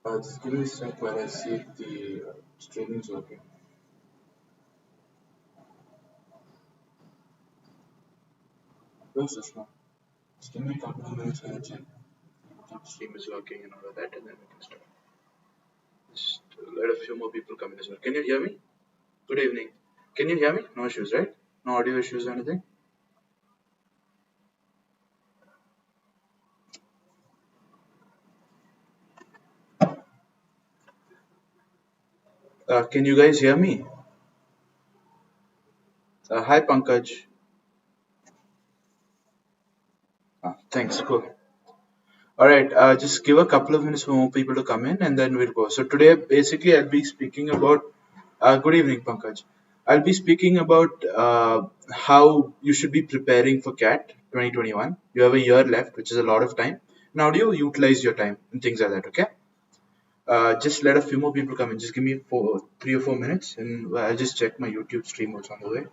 Just give me a sec while I see if the streaming is working. No, Sushma. Just give me a couple of minutes while I check if the stream is working and all of that, and then we can start. Just let a few more people come in as well. Can you hear me? Good evening. Can you hear me? No issues, right? No audio issues or anything? Can you guys hear me? Hi, Pankaj. Thanks. Cool. All right. Just give a couple of minutes for more people to come in, and then we'll go. So today, basically, I'll be speaking about. Good evening, Pankaj. I'll be speaking about how you should be preparing for CAT 2021. You have a year left, which is a lot of time. Now, do you utilize your time and things like that? Okay. Just let a few more people come in. Just give me 3 or 4 minutes, and I'll just check my YouTube stream also on the way.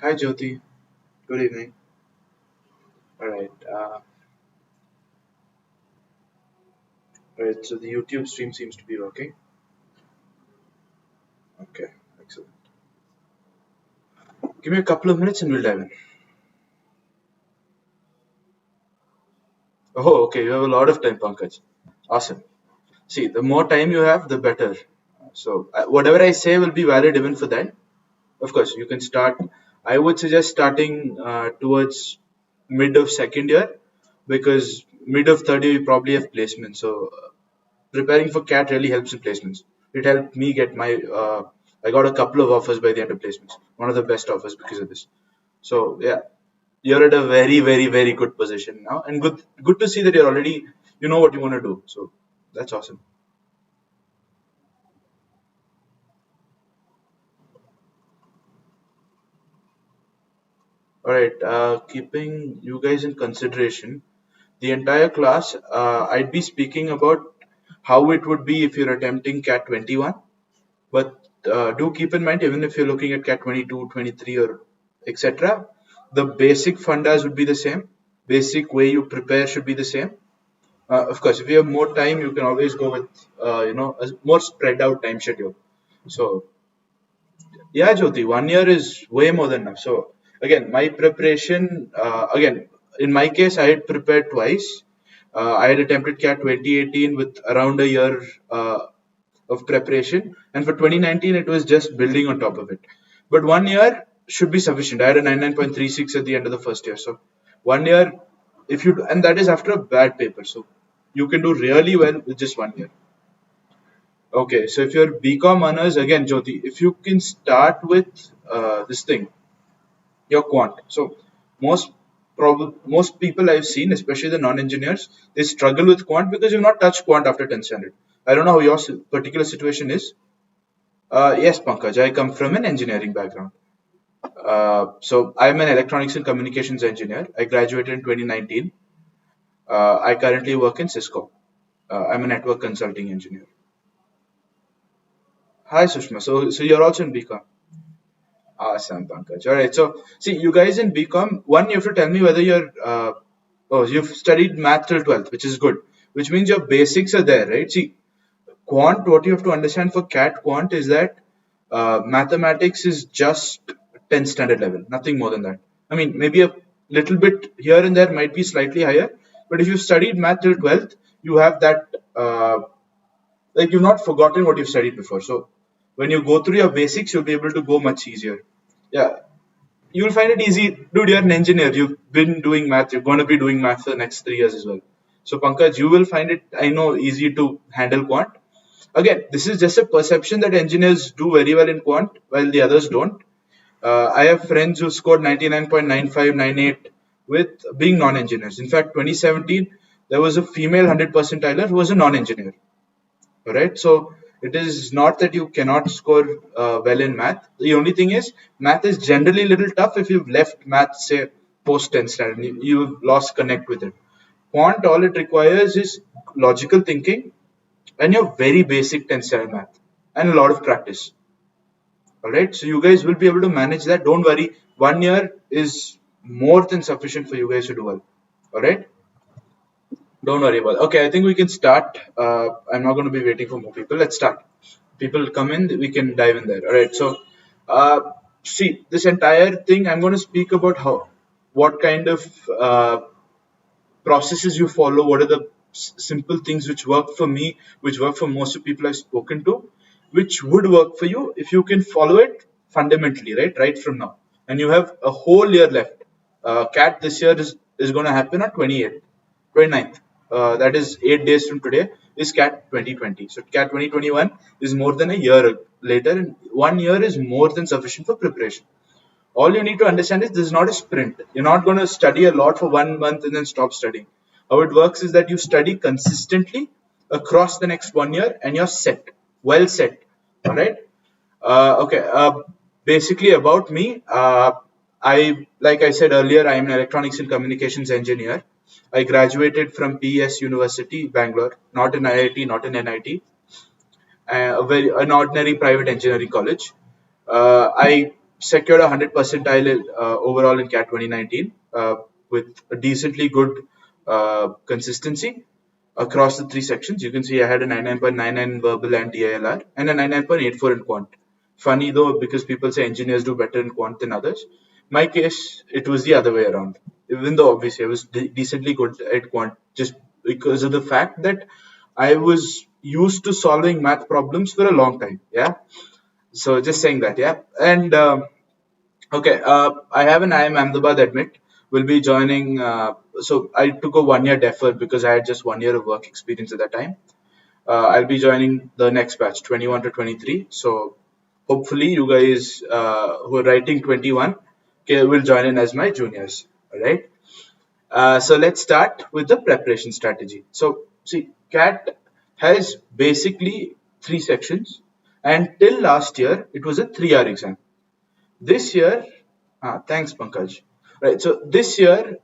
Hi, Jyoti. Good evening. All right. Alright, so the YouTube stream seems to be working. Okay, excellent. Give me a couple of minutes and we'll dive in. Oh, okay, you have a lot of time, Pankaj. Awesome. See, the more time you have, the better. So, whatever I say will be valid even for that. Of course, you can start. I would suggest starting towards mid of second year because mid of third year you probably have placements. So, preparing for CAT really helps in placements. It helped me get my. I got a couple of offers by the end of placements. One of the best offers because of this. So yeah, you're at a very, very, very good position now, and good to see that you're already you know what you want to do. So that's awesome. All right, keeping you guys in consideration, the entire class, I'd be speaking about how it would be if you're attempting CAT 21. But do keep in mind, even if you're looking at CAT 22, 23, or etc., the basic fundas would be the same. Basic way you prepare should be the same. Of course, if you have more time, you can always go with a more spread out time schedule. So yeah, Jyoti, 1 year is way more than enough. So again, my preparation, again, in my case, I had prepared twice. I had attempted CAT 2018 with around a year of preparation, and for 2019, it was just building on top of it. But 1 year should be sufficient. I had a 99.36 at the end of the first year. So 1 year, if you and that is after a bad paper. So you can do really well with just 1 year. Okay, so if you're BCom honors, again, Jyoti, if you can start with this thing, your quant. So most most people I've seen, especially the non-engineers, they struggle with quant because you've not touched quant after 10th standard. I don't know how your particular situation is. Yes, Pankaj, I come from an engineering background. So I'm an electronics and communications engineer. I graduated in 2019. I currently work in Cisco. I'm a network consulting engineer. Hi, Sushma. So you're also in BCom. Awesome, Pankaj. All right. So, see, you guys in BCom, one, you have to tell me whether you've studied math till 12th, which is good, which means your basics are there, right? See, quant, what you have to understand for CAT quant is that mathematics is just 10th standard level, nothing more than that. I mean, maybe a little bit here and there might be slightly higher, but if you've studied math till 12th, you have that, like you've not forgotten what you've studied before. So when you go through your basics, you'll be able to go much easier. Yeah, you'll find it easy. Dude, you're an engineer. You've been doing math. You're going to be doing math for the next 3 years as well. So, Pankaj, you will find it, I know, easy to handle quant. Again, this is just a perception that engineers do very well in quant while the others don't. I have friends who scored 99.95, 98 with being non-engineers. In fact, 2017, there was a female 100 percentiler who was a non-engineer. All right. So it is not that you cannot score well in math. The only thing is math is generally a little tough if you've left math, say, post 10th standard. You've lost connect with it. Quant, all it requires is logical thinking and your very basic 10th standard math and a lot of practice. All right. So you guys will be able to manage that. Don't worry. 1 year is more than sufficient for you guys to do well. All right. Don't worry about it. Okay, I think we can start. I'm not going to be waiting for more people. Let's start. People come in, we can dive in there. All right. So, uh, see, this entire thing, I'm going to speak about what kind of processes you follow, what are the simple things which work for me, which work for most of the people I've spoken to, which would work for you if you can follow it fundamentally, right from now. And you have a whole year left. CAT this year is going to happen on 28th, 29th. That is 8 days from today is CAT 2020. So CAT 2021 is more than a year later, and 1 year is more than sufficient for preparation. All you need to understand is this is not a sprint. You're not going to study a lot for 1 month and then stop studying. How it works is that you study consistently across the next 1 year and you're set, well set. All right. Okay. Basically, about me, like I said earlier, I am an electronics and communications engineer. I graduated from PES University, Bangalore, not in IIT, not in NIT, an ordinary private engineering college. I secured a 100 percentile overall in CAT 2019 with a decently good consistency across the three sections. You can see I had a 99.99 in verbal and iler and a 99.84 in quant. Funny though, because people say engineers do better in quant than others. My case, it was the other way around. Even though obviously I was decently good at quant, just because of the fact that I was used to solving math problems for a long time. Yeah. So just saying that. Yeah. And okay, I have an IIM Ahmedabad admit. Will be joining. So I took a 1 year defer because I had just 1 year of work experience at that time. I'll be joining the next batch, 21 to 23. So hopefully you guys who are writing 21 will join in as my juniors. All right. So let's start with the preparation strategy. So see, CAT has basically three sections, and till last year it was a 3 hour exam. This year, thanks Pankaj. Right. So this year,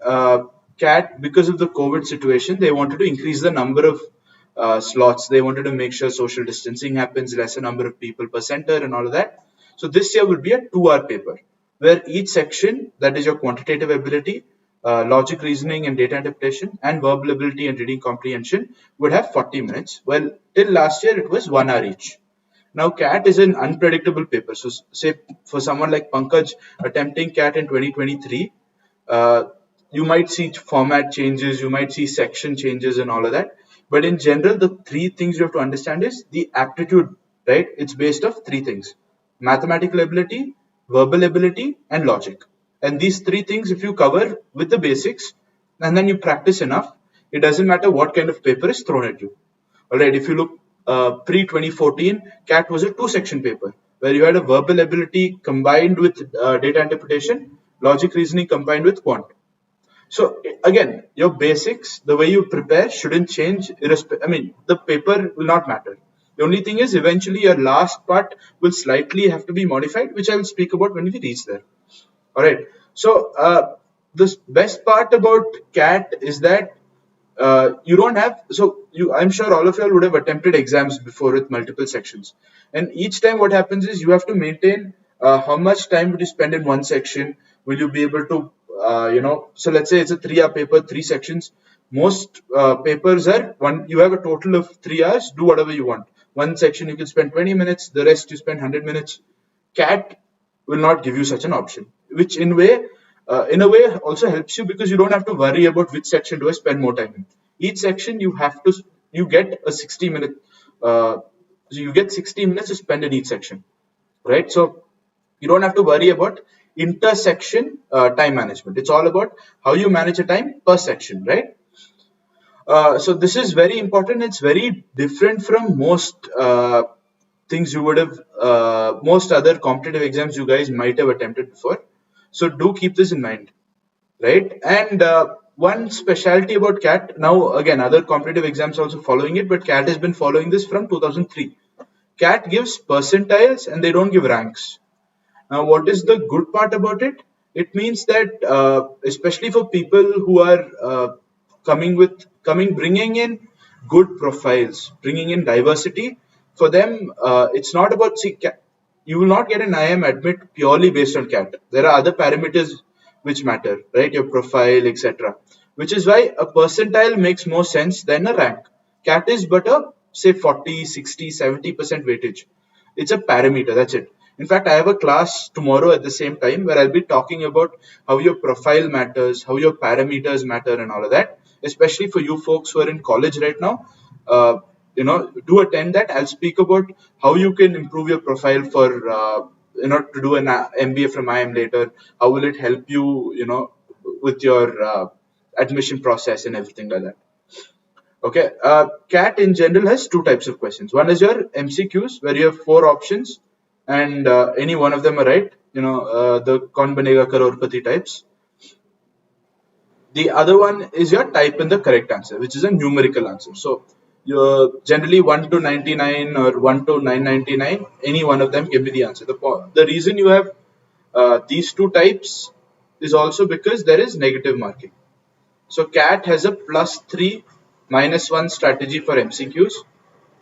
CAT, because of the COVID situation, they wanted to increase the number of slots. They wanted to make sure social distancing happens, lesser number of people per center, and all of that. So this year will be a 2 hour paper where each section, that is your quantitative ability, logic reasoning and data interpretation, and verbal ability and reading comprehension, would have 40 minutes. Well, till last year it was 1 hour each. Now, CAT is an unpredictable paper. So, say for someone like Pankaj attempting CAT in 2023, you might see format changes, you might see section changes, and all of that. But in general, the three things you have to understand is the aptitude, right? It's based off three things: mathematical ability, verbal ability, and logic. And these three things, if you cover with the basics and then you practice enough, it doesn't matter what kind of paper is thrown at you. All right, if you look pre 2014, CAT was a two-section paper where you had a verbal ability combined with data interpretation, logic reasoning combined with quant. So again, your basics, the way you prepare shouldn't change. I mean, the paper will not matter. The only thing is eventually your last part will slightly have to be modified, which I will speak about when we reach there. All right. So the best part about CAT is that you don't have, I'm sure all of you all would have attempted exams before with multiple sections, and each time what happens is you have to maintain how much time would you spend in one section. Will you be able to so let's say it's a 3 hour paper, three sections. Most papers are one, you have a total of 3 hours, do whatever you want. One section you can spend 20 minutes, the rest you spend 100 minutes. CAT will not give you such an option, which in a way also helps you because you don't have to worry about which section do I spend more time in. Each section you get a 60-minute, so you get 60 minutes to spend in each section, right? So you don't have to worry about intersection time management. It's all about how you manage a time per section, right? So this is very important. It's very different from most things you would have, most other competitive exams you guys might have attempted before. So do keep this in mind, right? And one specialty about CAT, now again, other competitive exams also following it, but CAT has been following this from 2003. CAT gives percentiles and they don't give ranks. Now, what is the good part about it? It means that, especially for people who are bringing in good profiles, bringing in diversity, for them, it's not about, you will not get an IIM admit purely based on CAT. There are other parameters which matter, right? Your profile, etc. Which is why a percentile makes more sense than a rank. CAT is but a say 40, 60, 70% weightage. It's a parameter, that's it. In fact, I have a class tomorrow at the same time where I'll be talking about how your profile matters, how your parameters matter, and all of that. Especially for you folks who are in college right now, do attend that. I'll speak about how you can improve your profile for to do an MBA from IM later. How will it help you, with your admission process and everything like that. Okay, CAT in general has two types of questions. One is your MCQs, where you have four options, and any one of them are right. The Kaun Banega Crorepati types. The other one is your type in the correct answer, which is a numerical answer. So you're generally 1 to 99 or 1 to 999. Any one of them can be the answer. The reason you have these two types is also because there is negative marking. So CAT has a +3 -1 strategy for MCQs,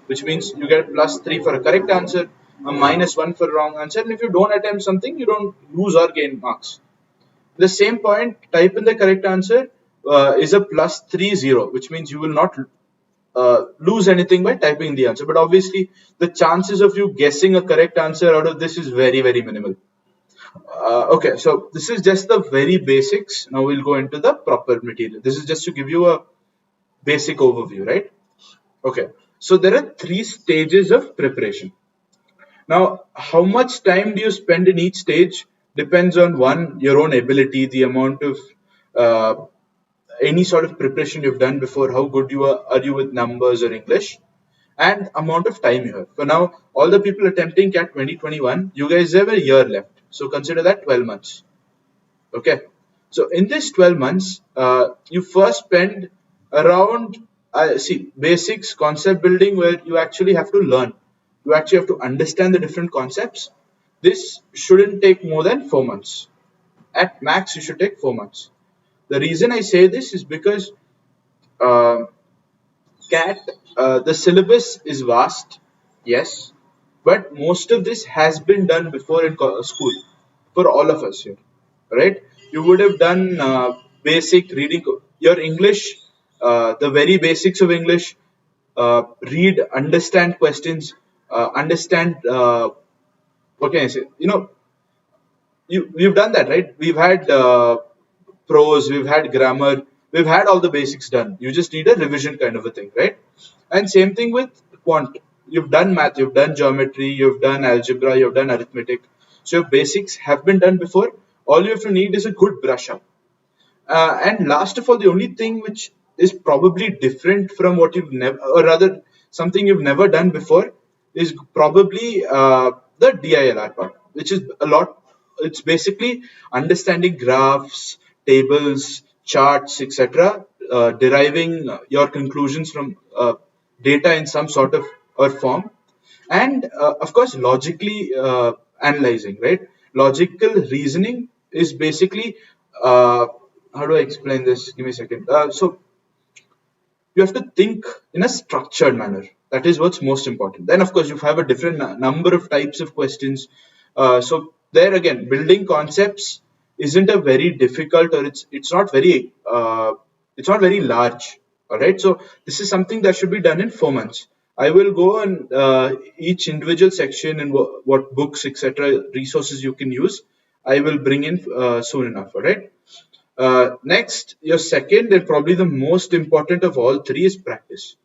which means you get +3 for a correct answer, a -1 for a wrong answer, and if you don't attempt something, you don't lose or gain marks. The same point, type in the correct answer is a +3 0, which means you will not lose anything by typing the answer. But obviously, the chances of you guessing a correct answer out of this is very, very minimal. Okay, so this is just the very basics. Now we'll go into the proper material. This is just to give you a basic overview, right? Okay, so there are 3 stages of preparation. Now, how much time do you spend in each stage depends on one, your own ability, the amount of any sort of preparation you've done before, how good are you with numbers or English, and amount of time you have. For now, all the people attempting CAT 2021, you guys have a year left. So consider that 12 months. Okay. So in this 12 months, you first spend around, basics, concept building, where you actually have to learn. You actually have to understand the different concepts. This shouldn't take more than 4 months. At max, you should take 4 months. The reason I say this is because CAT, the syllabus is vast, yes, but most of this has been done before in school for all of us here, right? You would have done basic reading, your English, the very basics of English, read, understand questions, understand, what can I say? We've done that, right? We've had prose, we've had grammar, we've had all the basics done. You just need a revision kind of a thing, right? And same thing with quant. You've done math, you've done geometry, you've done algebra, you've done arithmetic. So your basics have been done before. All you have to need is a good brush up. And last of all, the only thing which is probably different from what you've never, or rather something you've never done before, is probably the DILR part, which is a lot. It's basically understanding graphs, tables, charts, etc., deriving your conclusions from data in some sort of or form, and of course logically analyzing, right? Logical reasoning is basically how do I explain this? Give me a second. So you have to think in a structured manner. That is what's most important. Then, of course, you have a different number of types of questions. So there again, building concepts isn't a very difficult, or it's not very large. All right. So this is something that should be done in 4 months. I will go on each individual section and what books, etc., resources you can use. I will bring in soon enough. All right. Next, your second and probably the most important of all 3 is practice.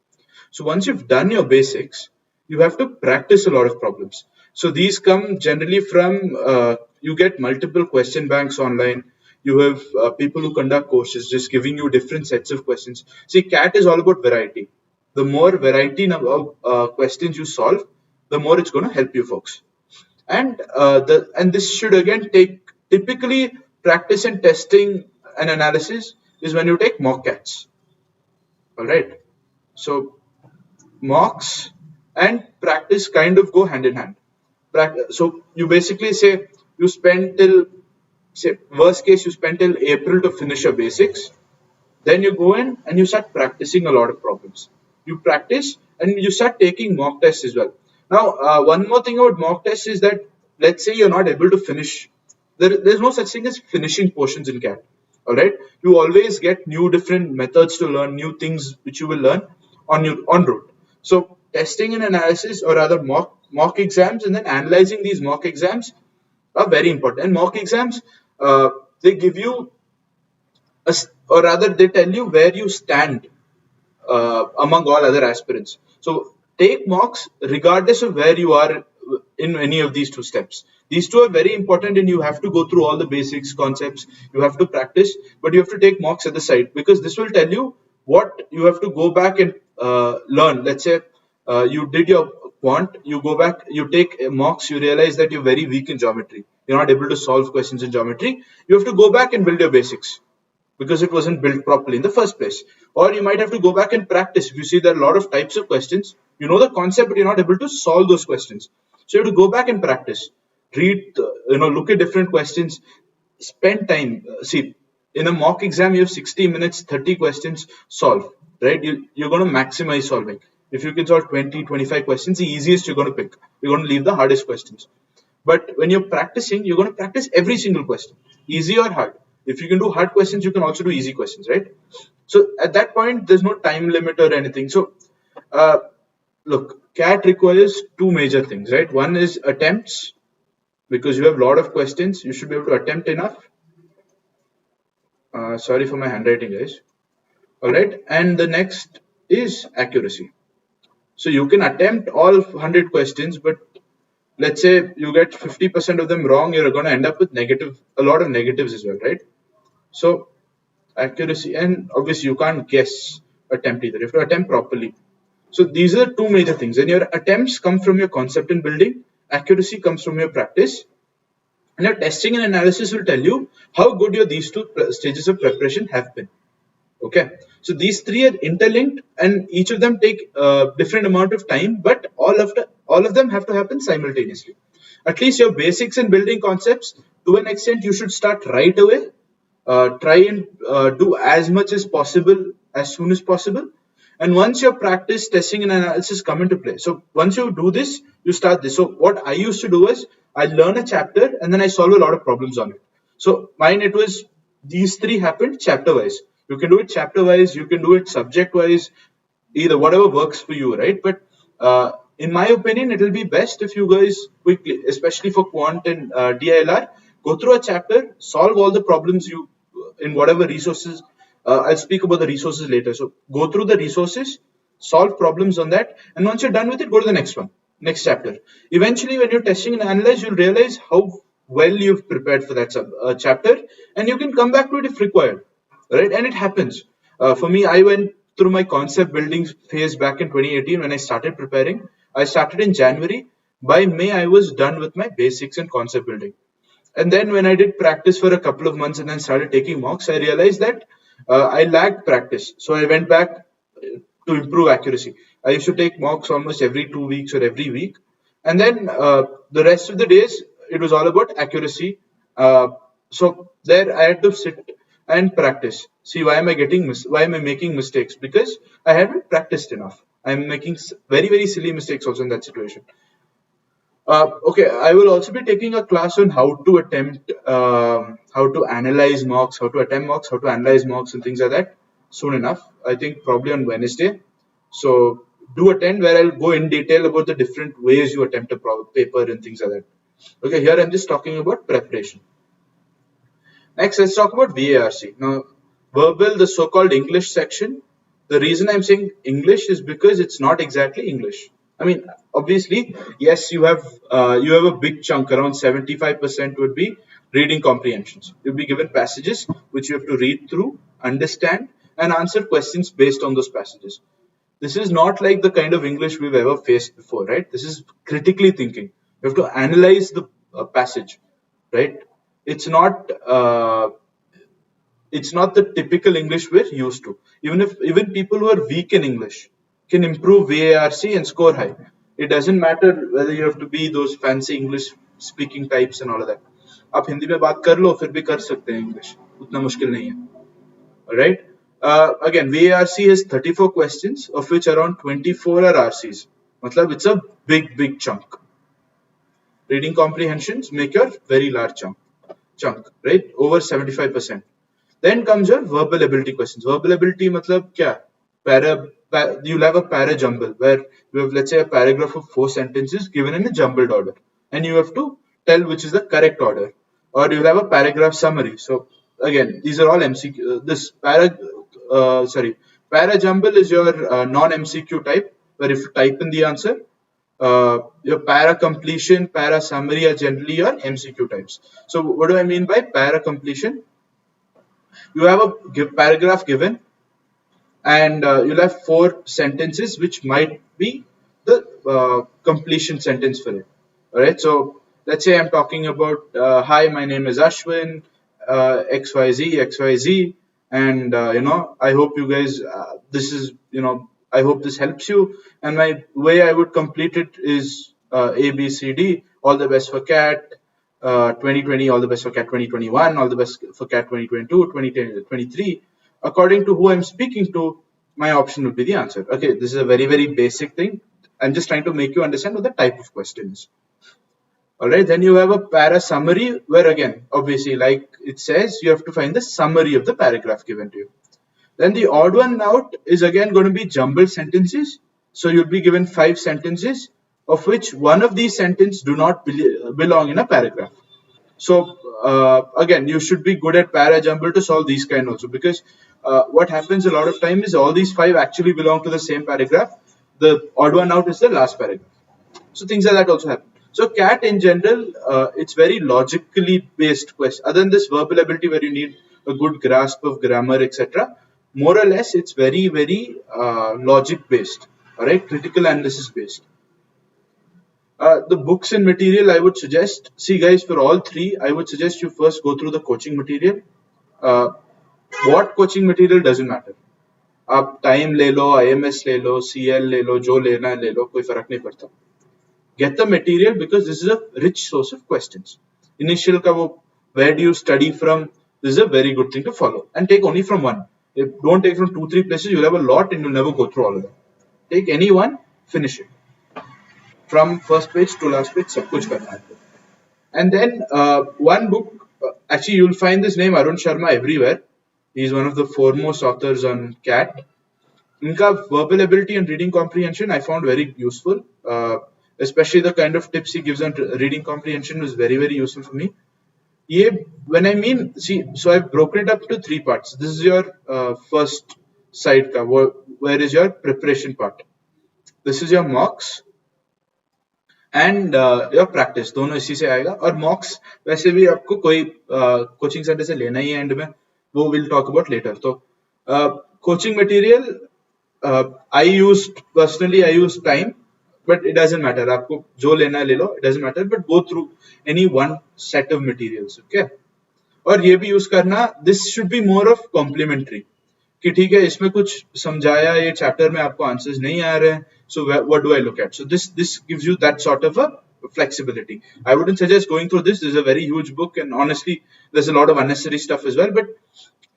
So once you've done your basics, you have to practice a lot of problems. So these come generally from you get multiple question banks online. You have people who conduct courses just giving you different sets of questions. See, CAT is all about variety. The more variety of questions you solve, the more it's going to help you folks. And this should again take typically practice and testing and analysis is when you take mock CATs. All right. So mocks and practice kind of go hand in hand. So you basically say you spend till, say, worst case, you spend till April to finish your basics. Then you go in and you start practicing a lot of problems. You practice and you start taking mock tests as well. Now, one more thing about mock tests is that let's say you're not able to finish there's no such thing as finishing portions in CAT. All right, you always get new different methods to learn, new things which you will learn on your en route. So testing and analysis, or rather mock exams, and then analyzing these mock exams are very important. And mock exams, they give you or rather they tell you where you stand among all other aspirants. So take mocks regardless of where you are in any of these two steps. These two are very important, and you have to go through all the basics, concepts. You have to practice, but you have to take mocks at the side, because this will tell you what you have to go back and learn. Let's say you did your quant, you go back, you take mocks, you realize that you're very weak in geometry. You're not able to solve questions in geometry. You have to go back and build your basics, because it wasn't built properly in the first place. Or you might have to go back and practice. If you see there are a lot of types of questions, you know the concept, but you're not able to solve those questions. So you have to go back and practice. Read, look at different questions. Spend time. See, in a mock exam, you have 60 minutes, 30 questions, solve. Right? You're going to maximize solving. If you can solve 20, 25 questions, the easiest you're going to pick. You're going to leave the hardest questions. But when you're practicing, you're going to practice every single question, easy or hard. If you can do hard questions, you can also do easy questions, right? So at that point, there's no time limit or anything. So look, CAT requires two major things, right? One is attempts, because you have a lot of questions. You should be able to attempt enough. Sorry for my handwriting, guys. All right. And the next is accuracy. So you can attempt all 100 questions, but let's say you get 50% of them wrong, you're going to end up with a lot of negatives as well, right? So accuracy, and obviously you can't guess attempt either. You have to attempt properly. So these are two major things. And your attempts come from your concept and building. Accuracy comes from your practice. And your testing and analysis will tell you how good your these two stages of preparation have been. Okay, so these three are interlinked, and each of them take a different amount of time, but all of them have to happen simultaneously. At least your basics and building concepts, to an extent, you should start right away. Try and do as much as possible as soon as possible. And once your practice, testing, and analysis come into play. So once you do this, you start this. So what I used to do is I learn a chapter and then I solve a lot of problems on it. So mine, it was these three happened chapter wise. You can do it chapter wise, you can do it subject wise, either whatever works for you, right? But in my opinion, it will be best if you guys quickly, especially for quant and DILR, go through a chapter, solve all the problems you in whatever resources. I'll speak about the resources later. So go through the resources, solve problems on that, and once you're done with it, go to the next one, next chapter. Eventually, when you're testing and analyze, you'll realize how well you've prepared for that chapter, and you can come back to it if required. Right, and it happens. For me, I went through my concept building phase back in 2018 when I started preparing. I started in January. By May, I was done with my basics and concept building. And then when I did practice for a couple of months and then started taking mocks, I realized that I lacked practice. So I went back to improve accuracy. I used to take mocks almost every 2 weeks or every week. And then the rest of the days, it was all about accuracy. So there I had to sit and practice. See, why am I making mistakes? Because I haven't practiced enough. I'm making very, very silly mistakes also in that situation. Okay, I will also be taking a class on how to attempt, how to analyze mocks, how to attempt mocks, how to analyze mocks and things like that soon enough. I think probably on Wednesday. So do attend, where I'll go in detail about the different ways you attempt a paper and things like that. Okay, here I'm just talking about preparation. Next, let's talk about VARC. Now, verbal, the so-called English section. The reason I'm saying English is because it's not exactly English. I mean, obviously, yes, you have a big chunk, around 75% would be reading comprehensions. You'll be given passages which you have to read through, understand, and answer questions based on those passages. This is not like the kind of English we've ever faced before, right? This is critically thinking. You have to analyze the passage, right? It's not the typical English we're used to. Even people who are weak in English can improve VARC and score high. It doesn't matter whether you have to be those fancy English speaking types and all of that. आप हिंदी में बात कर लो फिर भी कर सकते हैं English. उतना मुश्किल नहीं है. Alright. Again, VARC has 34 questions, of which around 24 are RCs. मतलब it's a big chunk. Reading comprehensions make a very large chunk. chunk, right? Over 75%. Then comes your verbal ability questions. Verbal ability matlab kya? You'll have a para jumble where you have, let's say, a paragraph of 4 sentences given in a jumbled order, and you have to tell which is the correct order. Or you'll have a paragraph summary. So again, these are all MCQ. Para jumble is your non-MCQ type, where if you type in the answer, your para completion, para summary are generally your MCQ types. So what do I mean by para completion? You have a paragraph given, and you'll have 4 sentences which might be the completion sentence for it. All right. So let's say I'm talking about, hi, my name is Ashwin, XYZ, and I hope you guys, I hope this helps you. And my way I would complete it is A, B, C, D. All the best for CAT 2020, all the best for CAT 2021, all the best for CAT 2022, 2023. According to who I'm speaking to, my option would be the answer. Okay, this is a very, very basic thing. I'm just trying to make you understand what the type of question is. All right, then you have a para summary where, again, obviously, like it says, you have to find the summary of the paragraph given to you. Then the odd one out is again going to be jumbled sentences. So you'll be given 5 sentences, of which one of these sentences do not belong in a paragraph. So again, you should be good at para jumble to solve these kind also, because what happens a lot of time is all these 5 actually belong to the same paragraph. The odd one out is the last paragraph. So things like that also happen. So CAT in general, it's very logically based question. Other than this verbal ability where you need a good grasp of grammar, etc., more or less it's very, very logic based. All right, critical analysis based. The books and material I would suggest, see guys, for all 3, I would suggest you first go through the coaching material. What coaching material doesn't matter. आप time ले लो, IMS ले लो, CL ले लो, जो लेना है ले लो, कोई फर्क नहीं पड़ता. Get the material because this is a rich source of questions. Initial ka wo, where do you study from? This is a very good thing to follow, and take only from one. Don't take from 2-3 places. You'll have a lot and you'll never go through all of them. Take any one, finish it. From first page to last page, sab kuch karna hai. And then one book, actually you'll find this name Arun Sharma everywhere. He's one of the foremost authors on CAT. Inka verbal ability and reading comprehension I found very useful. Especially the kind of tips he gives on reading comprehension was very, very useful for me. When I mean, see, so I've broken it up to 3 parts. This is your first side ka, where is your preparation part. This is your mocks and your practice. दोनों इसी से आएगा. और mocks वैसे भी आपको कोई coaching center से लेना ही है end में, वो we'll talk about later. तो coaching material, I used time. But it doesn't matter. आपको जो लेना ले लो, it doesn't matter. But go through any one set of materials, okay? और ये भी यूज करना. This should be more of complimentary. कि ठीक है, इसमें कुछ समझाया, ये चैप्टर में आपको आंसर्स नहीं आ रहे हैं. So what do I look at? So this gives you that sort of a flexibility. I wouldn't suggest going through this. This is a very huge book, and honestly, there's a lot of unnecessary stuff as well. But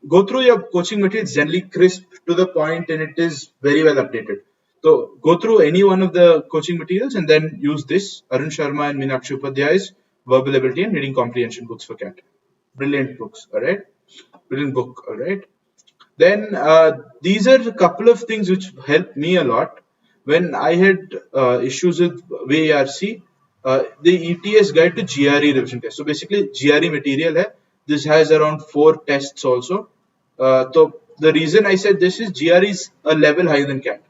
go through your coaching material. It's generally crisp, to the point, and it is very well updated. So go through any one of the coaching materials and then use this Arun Sharma and Meenakshi Upadhyay's verbal ability and reading comprehension books for CAT. Brilliant books, all right? Brilliant book, all right? Then these are a couple of things which helped me a lot when I had issues with VARC. The ETS guide to GRE revision test. So basically GRE material hai. This has around 4 tests also. So the reason I said this is GRE is a level higher than CAT.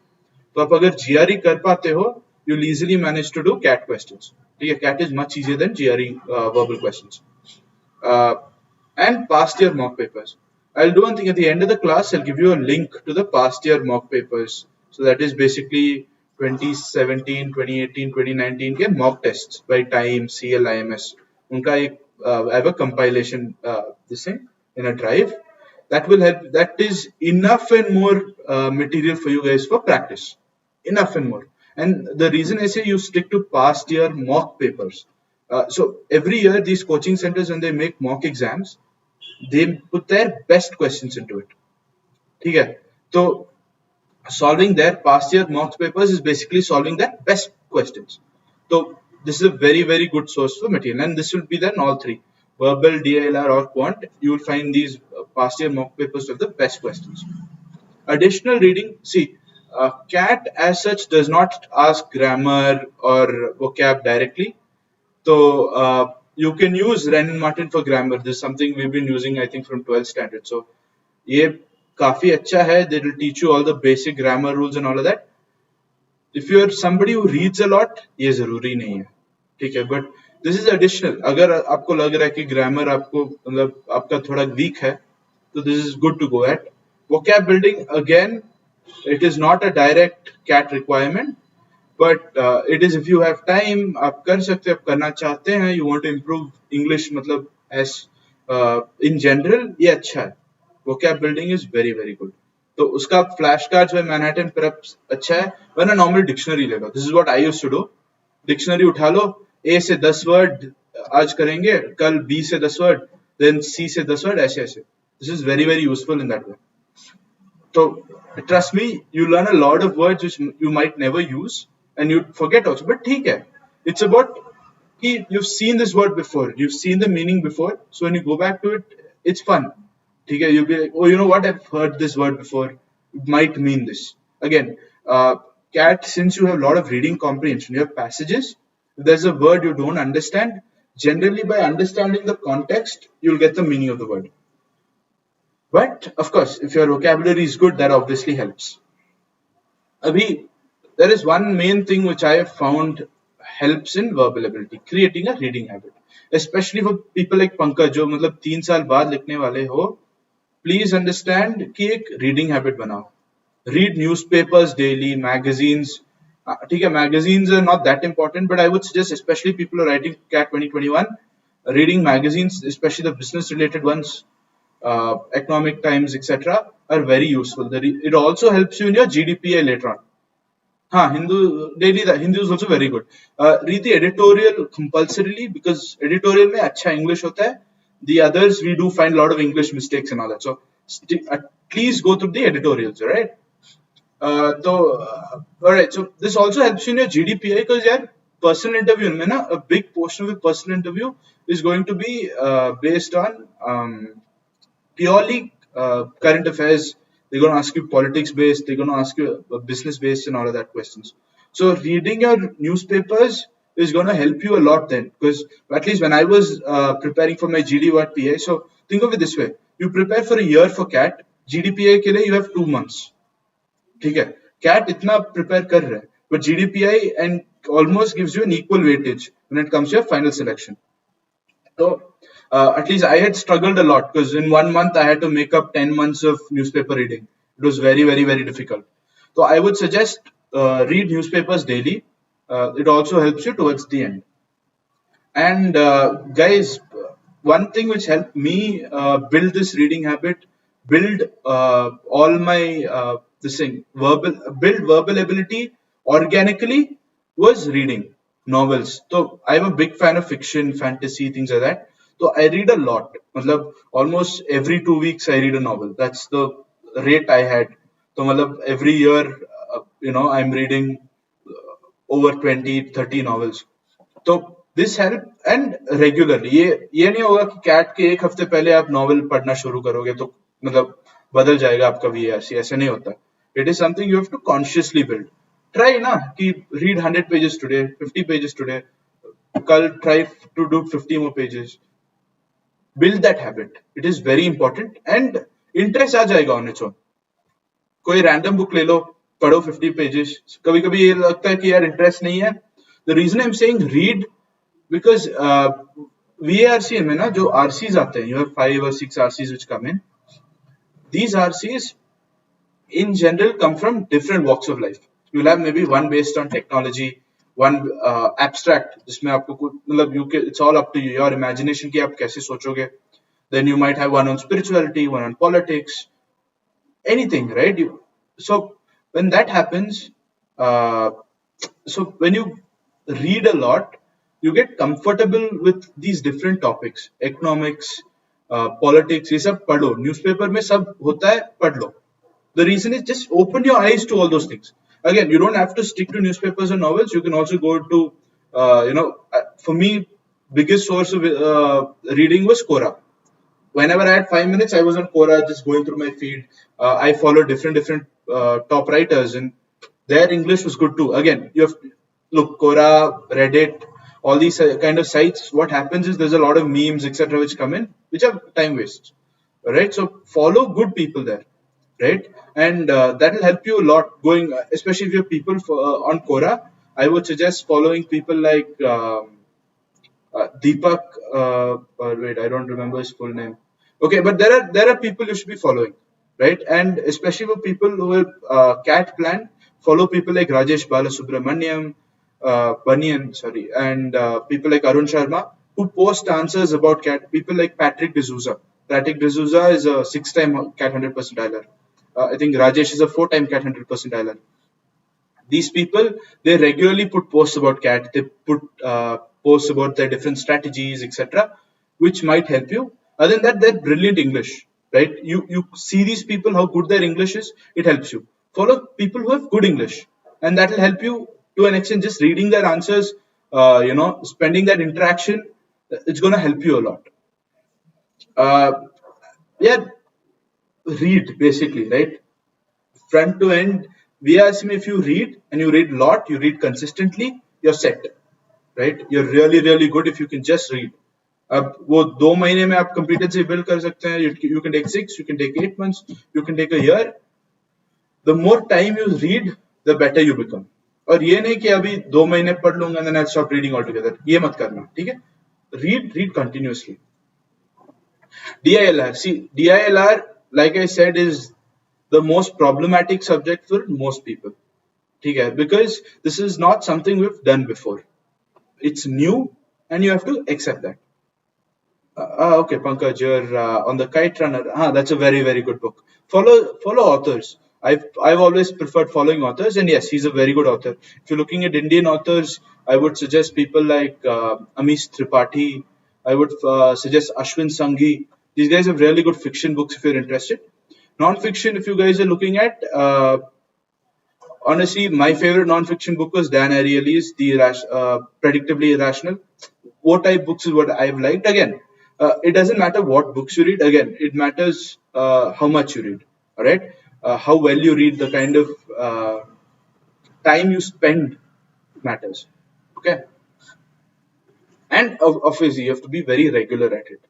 तो आप अगर GRE कर पाते हो, you'll easily manage to do CAT questions. ठीक है, CAT is much easier than GRE verbal questions. And past year mock papers. I'll do one thing at the end of the class. I'll give you a link to the past year mock papers. So that is basically 2017, 2018, 2019 के mock tests by time, CL, IMS. उनका एक I have a compilation this thing in a drive. That will help. That is enough and more material for you guys for practice. Enough and more. And the reason I say you stick to past year mock papers. So every year these coaching centers, when they make mock exams, they put their best questions into it. ठीक है? So solving their past year mock papers is basically solving their best questions. So this is a very, very good source for material, and this will be then all 3. verbal, DLR, or quant, you will find these past year mock papers of the best questions. Additional reading, see, CAT as such does not ask grammar or vocab directly. So you can use Wren and Martin for grammar. This is something we've been using, I think, from 12th standard. So ये काफी अच्छा है. They will teach you all the basic grammar rules and all of that. If you're somebody who reads a lot, ये जरूरी नहीं है, ठीक है. But this is additional. अगर आपको लग रहा है कि grammar आपको मतलब आपका थोड़ा weak है, तो this is good to go at. Vocab building, again, it is not a direct CAT requirement, but it is if you have time, आप कर सकते हैं, आप करना चाहते हैं, you want to improve English, मतलब as in general, ये अच्छा है. Vocab building is very very good. तो उसका flash cards by Manhattan perhaps अच्छा है, वरना नॉर्मल डिक्शनरी ले लो. This is what I used to do. Dictionary उठा लो, ए से 10 वर्ड आज करेंगे, कल बी से 10 वर्ड, देन सी से 10 वर्ड, ऐसे ऐसे. This is very very useful in that way. So trust me, you learn a lot of words which you might never use and you forget also. But ठीक है, it's about कि you've seen this word before, you've seen the meaning before, so when you go back to it, it's fun. ठीक है, you'll be like, oh, you know what, I've heard this word before. It might mean this. Again, CAT, since you have a lot of reading comprehension, you have passages. If there's a word you don't understand, generally by understanding the context, you'll get the meaning of the word. But of course, if your vocabulary is good, that obviously helps. Abhi, there is one main thing which I have found helps in verbal ability, creating a reading habit. Especially for people like Pankaj, जो मतलब 3 साल बाद लिखने वाले हो, please understand कि एक reading habit बनाओ. Read newspapers daily, magazines. ठीक है, magazines are not that important, but I would suggest, especially people who are writing CAT 2021, reading magazines, especially the business related ones, Economic Times, etc., are very useful. It also helps you in your GDPA later on. हाँ, Hindu daily, the Hindu is also very good. Read the editorial compulsorily, because editorial में अच्छा English होता है. The others we do find a lot of English mistakes and all that. So at least go through the editorials, right? Alright. So this also helps you in your GDPA, because यार personal interview में ना, a big portion of the personal interview is going to be based on purely current affairs. They're going to ask you politics based, they're going to ask you business based and all of that questions. So reading your newspapers is going to help you a lot then, because at least when I was preparing for my GD.PA, so think of it this way, you prepare for a year for CAT, GDPA के लिए you have 2 months. ठीक है, CAT इतना prepare कर रहा है, but GDPA and almost gives you an equal weightage when it comes to your final selection. So at least I had struggled a lot, because in 1 month I had to make up 10 months of newspaper reading. It was very, very, very difficult. So I would suggest read newspapers daily. It also helps you towards the end. And guys, one thing which helped me build this reading habit, build all my build verbal ability organically, was reading novels. So I'm a big fan of fiction, fantasy, things like that. So I read a lot. मतलब almost every 2 weeks I read a novel. That's the rate I had. So मतलब every year, I'm reading over 20-30 novels. So this help, and regularly. ये नहीं होगा कि CAT के 1 हफ्ते पहले आप novel पढ़ना शुरू करोगे तो मतलब बदल जाएगा आपका VARC. ऐसे नहीं होता. It is something you have to consciously build. Try ना कि read 100 pages today, 50 pages today. कल try to do 50 more pages. Build that habit. It is very important, and interest आ जाएगा on its own. कोई random book ले लो, पढ़ो 50 pages. कभी कभी ये लगता है कि यार interest नहीं है. The reason I'm saying read, because VARC में ना जो RCs आते हैं, you have 5 or 6 RCs which come in. These RCs in general come from different walks of life. You'll have maybe one based on technology, one abstract, जिसमें आपको कुछ मतलब it's all up to you, your imagination कि आप कैसे सोचोगे. Then you might have one on spirituality, one on politics, anything, right? So when that happens, so when you read a lot, you get comfortable with these different topics, economics, politics. ये सब पढ़ो. Newspaper में सब होता है, पढ़ लो. The reason is just open your eyes to all those things. Again, you don't have to stick to newspapers and novels. You can also go to, for me, biggest source of reading was Quora. Whenever I had 5 minutes, I was on Quora, just going through my feed. I followed different top writers, and their English was good too. Again, you have look Quora, Reddit, all these kind of sites. What happens is there's a lot of memes, etc., which come in, which are time wastes, right? So follow good people there, right? And that will help you a lot. Going, especially if you have people on Quora, I would suggest following people like. Deepak, wait, I don't remember his full name. Okay, but there are people you should be following, right? And especially for people who are cat plan, follow people like Rajesh Balasubramaniam, Bunyan, sorry, and people like Arun Sharma who post answers about cat. People like Patrick D'Souza. Patrick D'Souza is a 6-time cat 100 percentiler. I think Rajesh is a 4-time cat 100 percentiler. These people, they regularly put posts about cat. They put posts about their different strategies, etc., which might help you. Other than that, they're brilliant English, right? You see these people, how good their English is. It helps you follow people who have good English, and that will help you to an extent. Just reading their answers, spending that interaction, it's going to help you a lot. uh, yeah, read basically, right? Front to end, we assume if you read and you read a lot, you read consistently, you're set, right? You're really good if you can just read. अब वो 2 महीने में आप competency build कर सकते हैं. You can take 6, you can take 8 months, you can take a year. The more time you read, the better you become. और ये नहीं कि अभी 2 महीने पढ़ लूंगा and then I'll stop reading altogether. ये मत करना, ठीक है? Read continuously. DILR. See, DILR, like I said, is the most problematic subject for most people. Okay? Because this is not something we've done before. It's new and you have to accept that. Okay, Pankaj, you're on the Kite Runner. That's a very good book. Follow authors. I've always preferred following authors, and yes, he's a very good author. If you're looking at Indian authors, I would suggest people like Amish Tripathi. I would suggest Ashwin Sanghi. These guys have really good fiction books if you're interested. Non-fiction, if you guys are looking at, honestly, my favorite non-fiction book was Dan Ariely's Predictably Irrational. What type books is what I've liked. Again, it doesn't matter what books you read. Again, it matters how much you read. All right, how well you read, the kind of time you spend matters. Okay, and obviously you have to be very regular at it.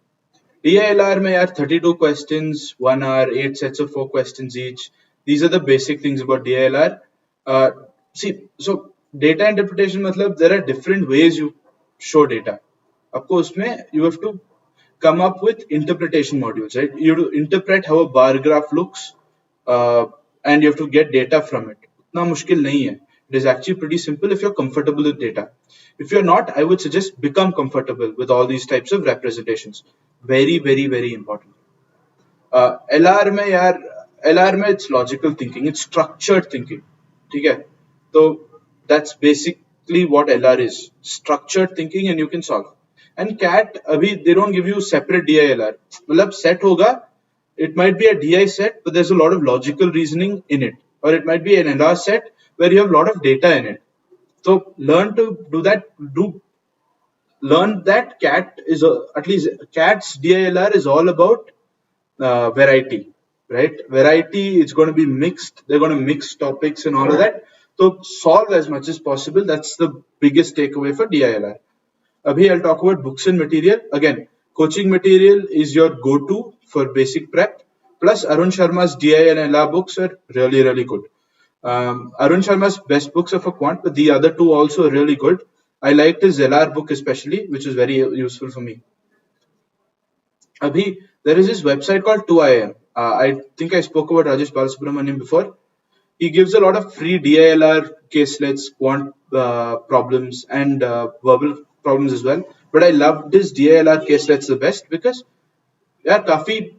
DILR में यार 32 questions, 1 hour, 8 sets of 4 questions each. These are the basic things about DILR. See, so data interpretation matlab there are different ways you show data. आपको उसमें you have to come up with interpretation modules, right? You have to interpret how a bar graph looks, and you have to get data from it. उतना मुश्किल नहीं है. It is actually pretty simple if you're comfortable with data. If you're not, I would suggest become comfortable with all these types of representations. Very important. LR में it's logical thinking, it's structured thinking. Okay? So that's basically what LR is. Structured thinking, and you can solve. And CAT, they don't give you separate DILR. मतलब set होगा, it might be a DI set, but there's a lot of logical reasoning in it. Or it might be an LR set where you have a lot of data in it. So learn to do that. Learn that CAT is at least CAT's DILR is all about variety, right? Variety, it's going to be mixed. They're going to mix topics and all of that. So solve as much as possible. That's the biggest takeaway for DILR. Abhi, I'll talk about books and material. Again, coaching material is your go-to for basic prep. Plus, Arun Sharma's DI and LR books are really good. Arun Sharma's best books are for quant, but the other two also are really good. I liked his LR book especially, which is very useful for me. Abhi, there is this website called 2IIM. I think I spoke about Rajesh Balasubramaniam before. He gives a lot of free DILR caselets, quant problems, and verbal problems as well. But I loved his DILR caselets the best because काफी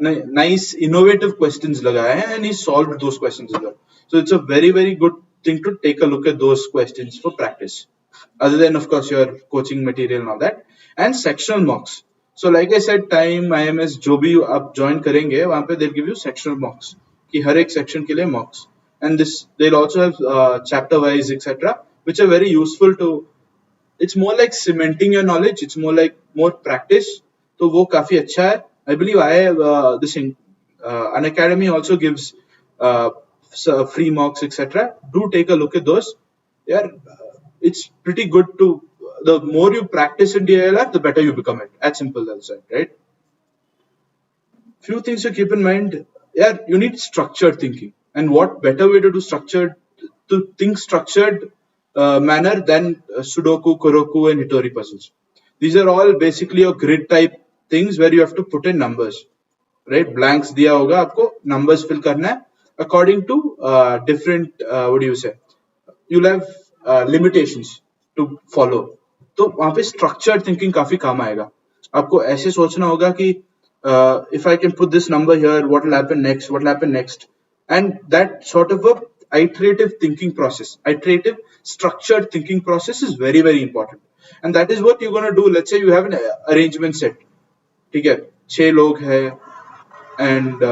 nice innovative questions लगाए हैं, and he solved those questions as well. So it's a very good thing to take a look at those questions for practice. Other than of course your coaching material and all that, and sectional mocks. So like I said, time, IMS, जो भी आप join करेंगे वहाँ पे they'll give you sectional mocks कि हर एक section के लिए mocks, and this they'll also have chapter wise etc., which are very useful to it's more like cementing your knowledge. It's more like more practice. तो वो काफी अच्छा है. I believe I have this in Unacademy also gives uh, free mocks, etc. Do take a look at those. Yeah, it's pretty good to. The more you practice in DILR, the better you become it. As simple as that, right? Few things to keep in mind. Yeah, you need structured thinking, and what better way to do structured to think structured manner than Sudoku, Koroku, and Hitori puzzles. These are all basically your grid type things where you have to put in numbers, right? Blanks दिया होगा आपको numbers fill करना है according to different what do you say? You'll have limitations to follow. तो वहां पे structured thinking काफी काम आएगा. आपको ऐसे सोचना होगा कि if I can put this number here, what will happen next? What will happen next? And that sort of a iterative thinking process, iterative structured thinking process is very, very important. And that is what you're going to do. Let's say you have an arrangement set. ठीक है, 6 लोग हैं and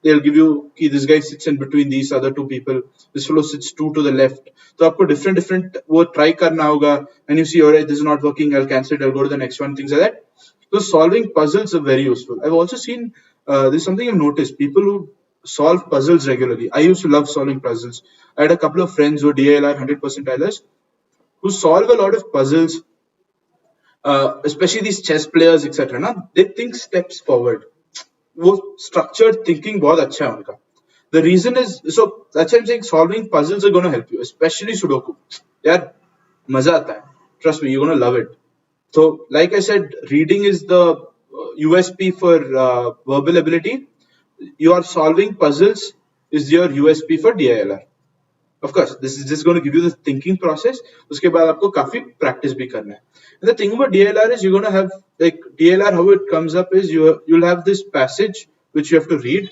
they'll give you कि this guy sits in between these other two people, this fellow sits two to the left. तो आपको different वो try करना होगा, and you see, alright, this is not working, I'll cancel it, I'll go to the next one, things like that. So solving puzzles are very useful. I've also seen there's something I've noticed, people who solve puzzles regularly. I used to love solving puzzles. I had a couple of friends who are DILR 100% ILers who solve a lot of puzzles, especially these chess players, etc. ना, they think steps forward. वो structured thinking बहुत अच्छा है उनका. The reason is, so that's why I'm saying solving puzzles are going to help you, especially Sudoku. यार मजा आता है. Trust me, you're going to love it. So, like I said, reading is the USP for verbal ability. Your solving puzzles is your USP for DILR. Of course, this is just going to give you the thinking process. उसके बाद आपको काफी practice भी करना है. And the thing about DILR is you're going to have, like DILR, how it comes up is you'll have this passage which you have to read,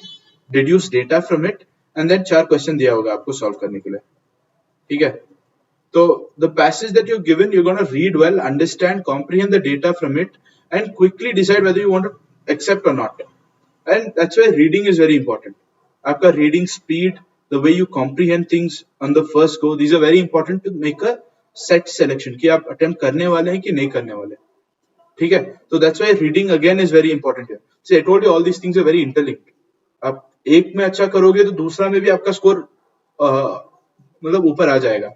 deduce data from it, and then 4 question दिया होगा आपको solve करने के लिए. ठीक है? So the passage that you're given, you're going to read well, understand, comprehend the data from it, and quickly decide whether you want to accept or not. And that's why reading is very important. Aapka reading speed, the way you comprehend things on the first go, these are very important to make a set selection कि आप attempt करने वाले हैं कि नहीं करने वाले. ठीक है? So that's why reading again is very important here. See, I told you all these things are very interlinked. आप एक में अच्छा करोगे तो दूसरा में भी आपका स्कोर मतलब ऊपर आ जाएगा.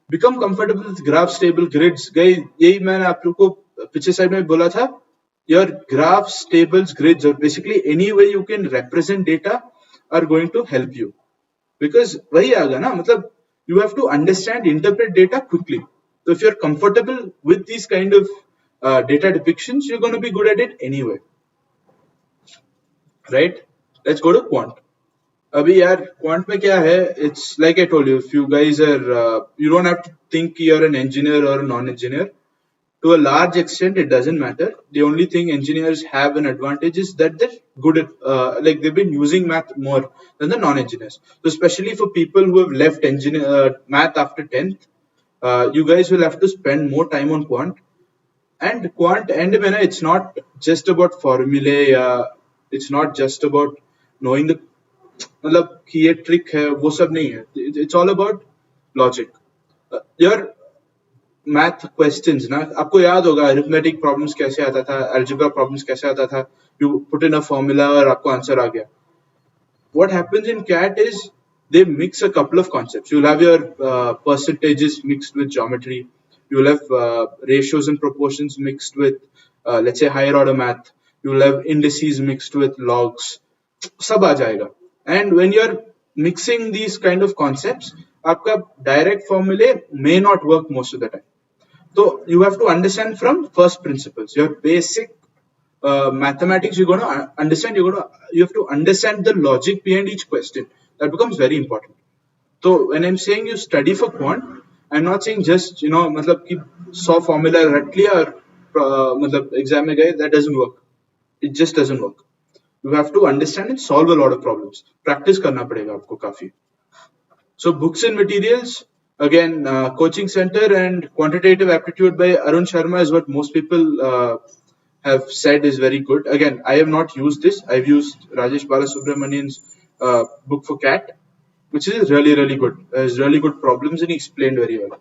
Become comfortable with graphs, table, grids. Guys, यही मैंने आप लोग को पिछले साइड में बोला था. Your graphs, tables, grids, or basically any way you can represent data are going to help you. Because वही आगा ना, मतलब you have to understand, interpret data quickly. So if you're comfortable with these kind of data depictions, you're going to be good at it anyway. Right? Let's go to quant. अभी यार quant में क्या है? It's like I told you, if you guys are, you don't have to think you're an engineer or a non-engineer. To a large extent, it doesn't matter. The only thing engineers have an advantage is that they're good at, like they've been using math more than the non-engineers. So especially for people who have left math after 10th, you guys will have to spend more time on quant. And quant end में ना, it's not just about formulae. It's not just about knowing the, मतलब कि ये trick है, वो सब नहीं है. It's all about logic. Your math questions ना, आपको याद होगा अरिथमेटिक प्रॉब्लम्स कैसे आता था, अलजेब्रा प्रॉब्लम्स कैसे आता था. You put in a formula और आपको आंसर आ गया. What happens in CAT is they mix a couple of concepts. You'll have your percentages mixed with geometry. You'll have ratios and proportions mixed with let's say higher order math. You'll have indices mixed with logs. सब आ जाएगा. And when you're mixing these kind of concepts, आपका direct formulae may not work most of the time. So you have to understand from first principles. Your basic mathematics you're going to understand. You have to understand the logic behind each question. That becomes very important. So when I'm saying you study for quant, I'm not saying just मतलब कि 100 formula रट लिया और मतलब exam में गए. That doesn't work. It just doesn't work. You have to understand and solve a lot of problems. Practice करना पड़ेगा आपको काफी. So books and materials. Again, coaching center and quantitative aptitude by Arun Sharma is what most people have said is very good. Again, I have not used this. I've used Rajesh Balasubramanian's book for CAT, which is really, really good. There's really good problems and he explained very well.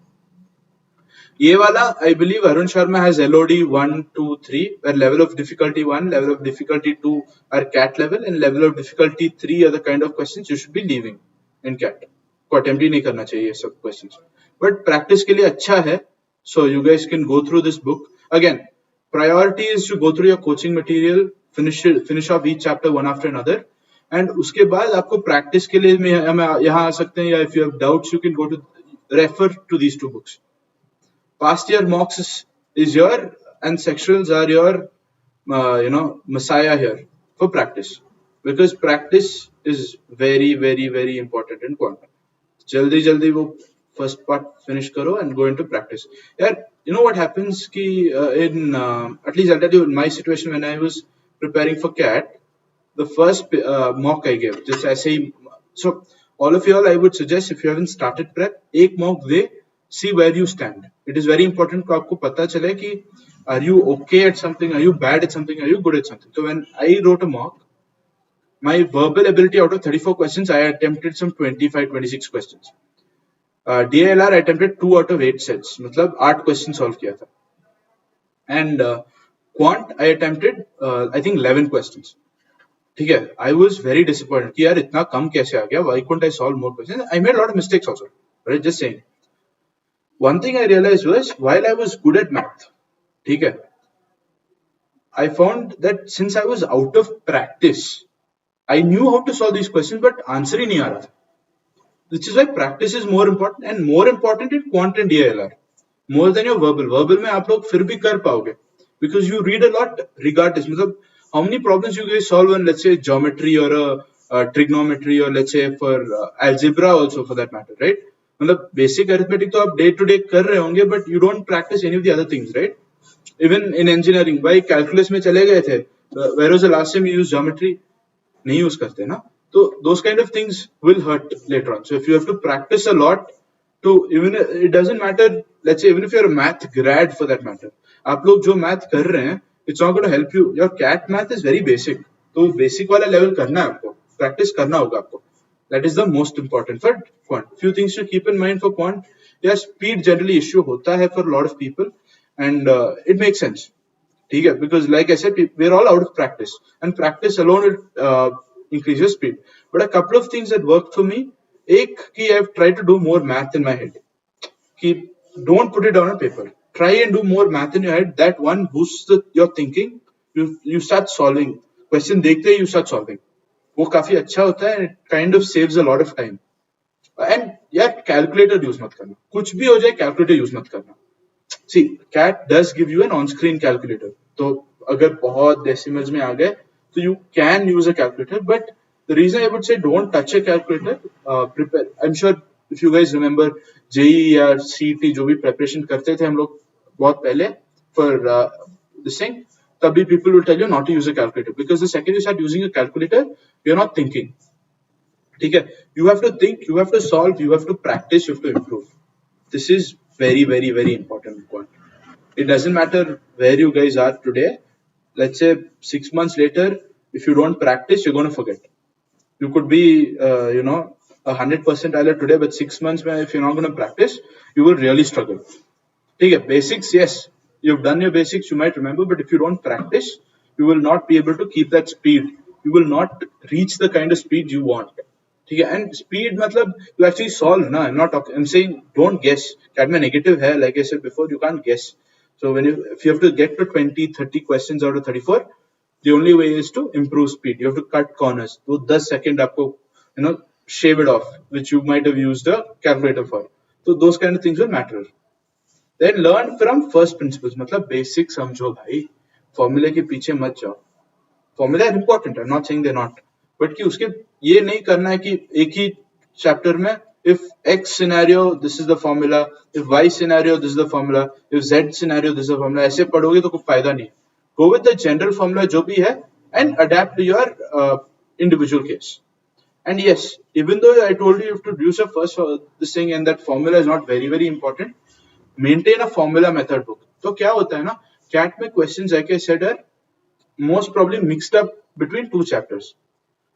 ये वाला, I believe Arun Sharma has LOD 1, 2, 3, where level of difficulty 1, level of difficulty 2 are CAT level, and level of difficulty 3 are the kind of questions you should be leaving in CAT. को attempt ही नहीं करना चाहिए ये सब questions. But practice के लिए अच्छा है, so you guys can go through this book. Again, priority is to go through your coaching material, finish off each chapter one after another. And उसके बाद आपको practice के लिए यहाँ आ सकते हैं, या if you have doubts you can go to refer to these two books. Past year mocks is your, and sectionals are your messiah here for practice, because practice is very very very important in quantum. jaldi wo first part finish karo and go into practice. Yeah, you know what happens ki in at least I'll tell you in my situation when I was preparing for CAT, the first mock I gave just ऐसे ही. So all of you all, I would suggest if you haven't started prep, एक mock they, see where you stand. It is very important को आपको पता चले कि are you okay at something, are you bad at something, are you good at something. So when I wrote a mock, my verbal ability out of 34 questions, I attempted some 25, 26 questions. DLR I attempted 2 out of 8 sets, मतलब 8 questions solve किया था. And quant I attempted I think 11 questions. ठीक है, I was very disappointed कि यार इतना कम कैसे आ गया, why couldn't I solve more questions. I made a lot of mistakes also, right? Just saying. One thing I realized was while I was good at math, ठीक है, I found that since I was out of practice, I knew how to solve these questions, but answer ही नहीं आ रहा था. Which is why practice is more important, and more important in quant and DLR, more than your verbal. Verbal में आप लोग फिर भी कर पाओगे, because you read a lot regardless. मतलब how many problems you guys solve on, let's say, geometry or a trigonometry, or let's say for algebra also for that matter, right? मतलब basic arithmetic तो आप day to day कर रहे होंगे, but you don't practice any of the other things, right? Even in engineering, भाई calculus में चले गए थे, where was the last time you used geometry? नहीं use करते ना. So those kind of things will hurt later on. So if you have to practice a lot, to even it doesn't matter. Let's say even if you're a math grad for that matter, आप लोग जो math कर रहे हैं, it's not going to help you. Your CAT math is very basic. तो basic वाला level करना है आपको, practice करना होगा आपको. That is the most important for quant. Few things to keep in mind for quant. Yeah, speed generally issue होता है for a lot of people, and it makes sense. ठीक है, because like I said, we're all out of practice, and practice alone will increase your speed. But a couple of things that worked for me. एक कि I've tried to do more math in my head. कि don't put it down on paper. Try and do more math in your head. That one boosts your thinking. You start solving. Question देखते ही you start solving. वो काफी अच्छा होता है. It kind of saves a lot of time. And यार calculator use मत करना. कुछ भी हो जाए calculator use मत करना. See, CAT does give you an on-screen calculator. तो अगर बहुत decimals में आ गए, so you can use a calculator. But the reason I would say don't touch a calculator, prepare. I'm sure if you guys remember JEE या CET जो भी preparation करते थे हम लोग बहुत पहले for this thing, तभी people will tell you not to use a calculator, because the second you start using a calculator, you're not thinking. ठीक है, you have to think, you have to solve, you have to practice, you have to improve. This is very very very important point. It doesn't matter where you guys are today. Let's say 6 months later, if you don't practice, you're going to forget. You could be 100% iler today, but 6 months if you're not going to practice, you will really struggle. Okay, basics, yes, you've done your basics, you might remember, but if you don't practice, you will not be able to keep that speed. You will not reach the kind of speed you want. Okay, and speed matlab you actually solve. No, I'm not talking, I'm saying don't guess. CAT mein negative hai, like I said before, you can't guess. So if you have to get to 20, 30 questions out of 34, the only way is to improve speed. You have to cut corners. So 10 seconds आपको shave it off, which you might have used a calculator for. So those kind of things will matter. Then learn from first principles. मतलब basic समझो भाई. Formula के पीछे मत जाओ. Formula are important. I'm not saying they're not. But कि उसके ये नहीं करना है कि एक ही chapter में if X scenario, this is the formula. If Y scenario, this is the formula. If Z scenario, this is the formula. ऐसे पढ़ोगे तो कोई फायदा नहीं. Go with the general formula जो भी है and adapt to your individual case. And yes, even though I told you have to use a first this thing and that formula is not very very important, maintain a formula method book. तो क्या होता है ना, CAT में questions like I said are most probably mixed up between two chapters.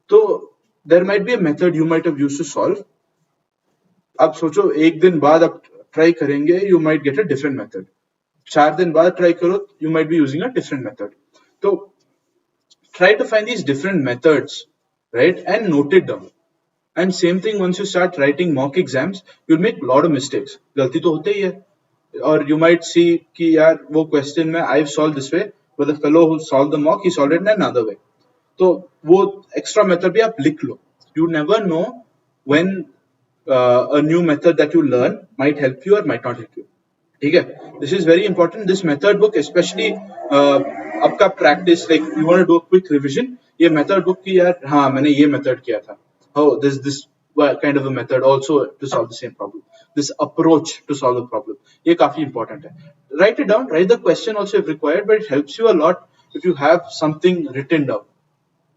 So there might be a method you might have used to solve. अब सोचो एक दिन बाद अब ट्राई करेंगे you might get a different method. 4 दिन बाद try करो you might be using a different method. तो try to find these different methods, right, and note it down. And same thing, once you start writing mock exams, you'll make a lot of mistakes. गलती तो होते ही है. Or you might see कि यार वो question में I've solved this way, but the fellow who solved the mock he solved it in another way. तो वो extra method भी आप लिख लो. You never know when a new method that you learn might help you or might not help you. ठीक है, this is very important. This method book specially आपका practice, like you want to do quick revision, ये method book की यार हाँ मैंने ये method किया था, how this kind of a method also to solve the same problem, this approach to solve the problem, ये काफी important है. Write it down, write the question also if required, but it helps you a lot if you have something written down.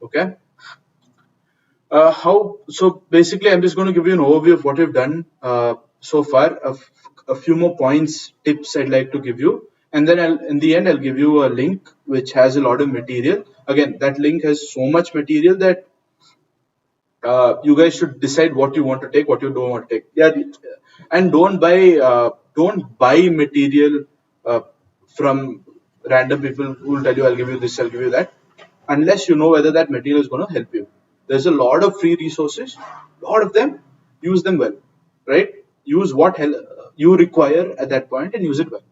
Okay. So basically I'm just going to give you an overview of what we've done so far, a few more points, tips I'd like to give you, and then in the end I'll give you a link which has a lot of material. Again, that link has so much material that you guys should decide what you want to take, what you don't want to take. Yeah, and don't buy material from random people who will tell you I'll give you this, I'll give you that, unless you know whether that material is going to help you. There's a lot of free resources, lot of them. Use them well, right? Use what you require at that point and use it well.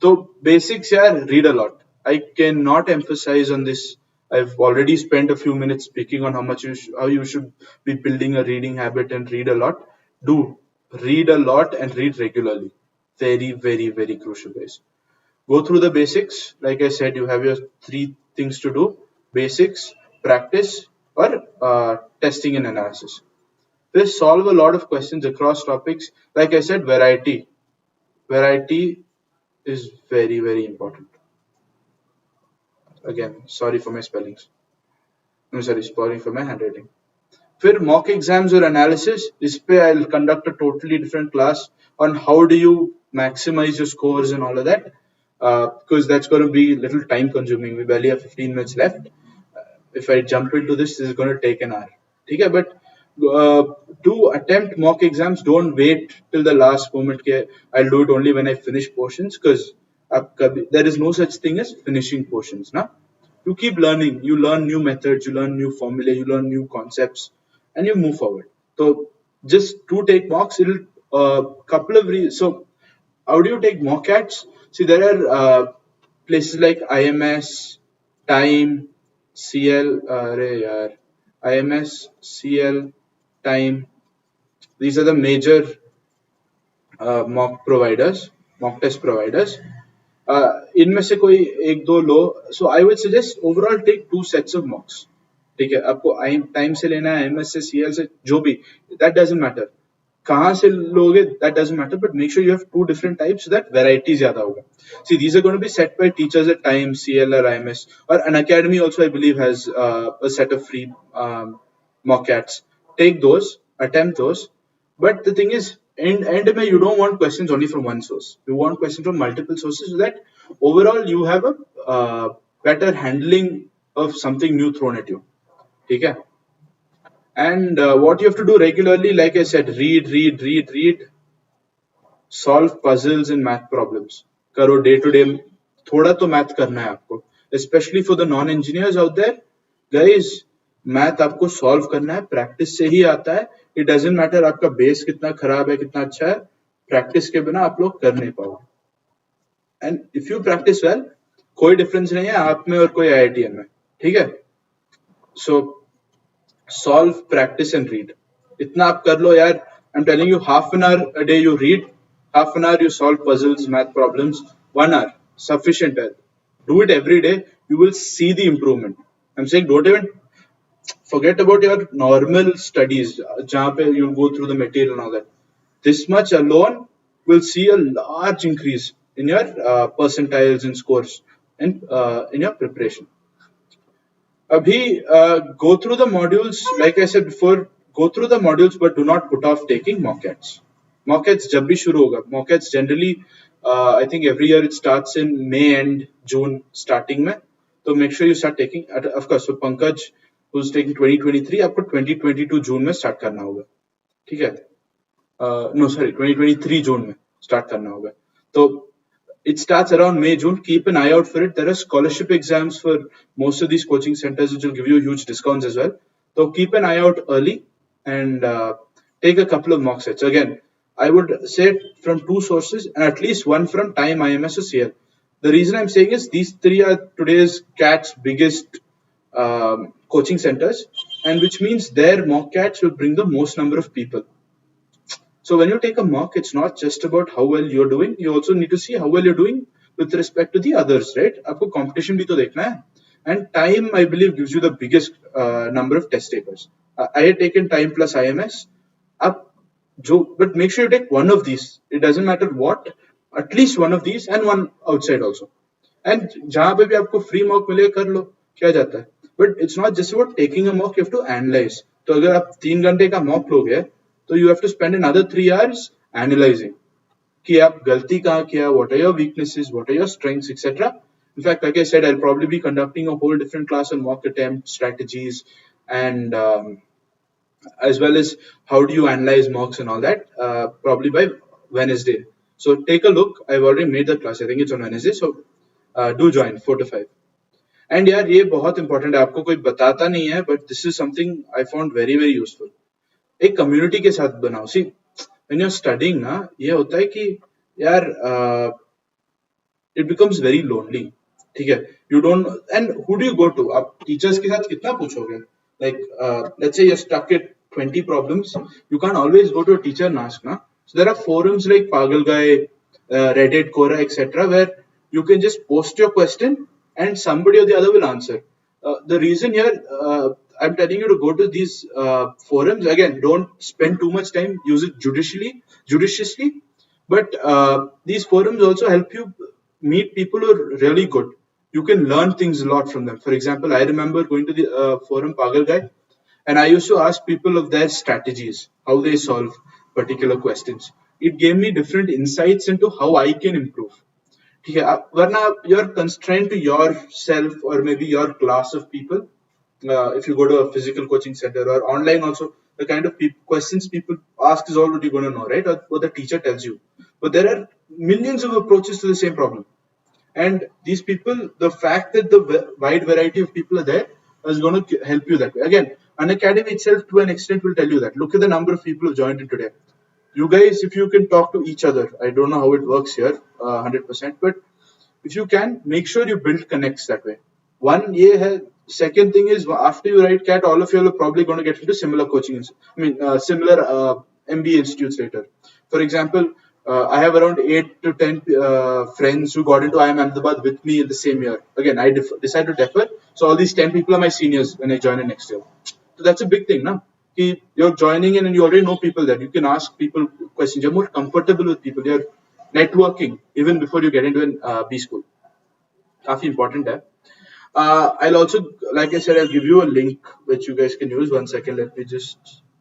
So basics, yeah, read a lot. I cannot emphasize on this. I've already spent a few minutes speaking on how you should be building a reading habit and read a lot. Do read a lot and read regularly. Very, very, very crucial, guys. Go through the basics. Like I said, you have your 3 things to do: basics, practice, or testing and analysis. This solve a lot of questions across topics. Like I said, variety is very, very important. Again, sorry for my spellings. I'm sorry for my handwriting. फिर mock exams or analysis, इस पे I'll conduct a totally different class on how do you maximize your scores and all of that, because that's going to be a little time consuming. We barely have 15 minutes left. If I jump into this is going to take an hour. Okay, but to attempt mock exams, don't wait till the last moment. I'll do it only when I finish portions, because there is no such thing as finishing portions. Now, you keep learning. You learn new methods, you learn new formulae, you learn new concepts, and you move forward. So just to take mocks, it'll couple of so how do you take mock CATs? See, there are places like IMS, Time, CL, IMS, CL, Time. These are the major mock test providers. इनमें से कोई एक दो लो. So I would suggest overall take 2 sets of mocks. ठीक है, आपको time से लेना है, IMS से, CL से, जो भी, that doesn't matter. कहाँ से लोगे, that doesn't matter, but make sure you have 2 different types so that variety ज़्यादा होगा. See, these are going to be set by teachers at Time, CL or IMS, or Unacademy also I believe has a set of free mock CATs. Take those, attempt those, but the thing is, end में you don't want questions only from one source. You want questions from multiple sources so that overall you have a better handling of something new thrown at you. ठीक है? And what you have to do regularly, like I said, read, solve puzzles and math problems. करो day to day, थोड़ा तो math करना है आपको. Especially for the non-engineers out there, guys, math आपको solve करना है, practice से ही आता है. It doesn't matter आपका base कितना खराब है, कितना अच्छा है, practice के बिना आप लोग कर नहीं पाओगे. And if you practice well, कोई difference नहीं है आप में और कोई IITM में. ठीक है? So solve, practice and read. इतना आप कर लो यार. I'm telling you, half an hour a day you read, half an hour you solve puzzles, math problems, 1 hour, sufficient. Do it every day. You will see the improvement. I'm saying don't even forget about your normal studies, जहाँ पे you go through the material and all that. This much alone will see a large increase in your percentiles and scores and in your preparation. Abhi, go through the modules, like I said before, go through the modules, but do not put off taking mock CATs. Mock CATs जब भी शुरू होगा. Mock CATs generally, I think every year it starts in May and June starting में. So make sure you start taking. Of course, so Pankaj, who's taking 2023, आपको 2022 June में start करना होगा. ठीक है? No, sorry, 2023 June में start करना होगा. तो it starts around May, June. Keep an eye out for it. There are scholarship exams for most of these coaching centers, which will give you huge discounts as well. So keep an eye out early and take a couple of mock sets. Again, I would say from two sources and at least one from Time, IMS, or CL. The reason I'm saying is these three are today's CAT's biggest coaching centers, and which means their mock CATs will bring the most number of people. So when you take a mock, it's not just about how well you're doing. You also need to see how well you're doing with respect to the others, right? आपको competition भी तो देखना है. And time, I believe, gives you the biggest number of test takers. I had taken time plus IMS. But make sure you take one of these. It doesn't matter what, at least one of these and one outside also. And जहाँ पे भी आपको free mock मिलेगा कर लो, क्या जाता है. But it's not just about taking a mock. You have to analyze. तो अगर आप 3 घंटे का mock लोगे, तो you have to spend another 3 hours analyzing. कि आप गलती कहाँ किया, what are your weaknesses, what are your strengths, etc. In fact, like I said, I'll probably be conducting a whole different class on mock attempt strategies and as well as how do you analyze mocks and all that, probably by Wednesday. So take a look. I've already made the class. I think it's on Wednesday. So do join 4 to 5. And यार ये बहुत important है, आपको कोई बताता नहीं है, but this is something I found very very useful. एक कम्युनिटी के साथ बनाओ. See when you are studying ना, ये होता है कि यार इट बिकम्स वेरी लोनली. ठीक है, you don't, and who do you go to? आप टीचर्स के साथ कितना पूछोगे? Like let's say you are stuck at 20 problems, you can't always go to a teacher and ask, na? So there are forums like Pagal Guy, Reddit, Quora, etc., where you can just post your question and somebody or the other will answer. The reason here, I'm telling you to go to these forums. Again, don't spend too much time. Use it judiciously. But these forums also help you meet people who are really good. You can learn things a lot from them. For example, I remember going to the forum Pagal Guy, and I used to ask people of their strategies, how they solve particular questions. It gave me different insights into how I can improve. Varna, you're constrained to yourself or maybe your class of people. If you go to a physical coaching center or online also, the kind of questions people ask is all what you're going to know, right? Or what the teacher tells you. But there are millions of approaches to the same problem. And these people, the fact that the wide variety of people are there is going to help you that way. Again, Unacademy itself to an extent will tell you that. Look at the number of people who joined in today. You guys, if you can talk to each other, I don't know how it works here, 100%, but if you can, make sure you build connects that way. One, second thing is, after you write CAT, all of you are probably going to get into similar coaching, similar MBA institutes later. For example, I have around 8 to 10 friends who got into IIM Ahmedabad with me in the same year. Again, I decided to defer. So all these 10 people are my seniors when I join in next year. So that's a big thing, no? You're joining in and you already know people there. You can ask people questions. You're more comfortable with people. You're networking even before you get into an B school. काफी important है. I'll also, like I said, I'll give you a link which you guys can use. 1 second, let me just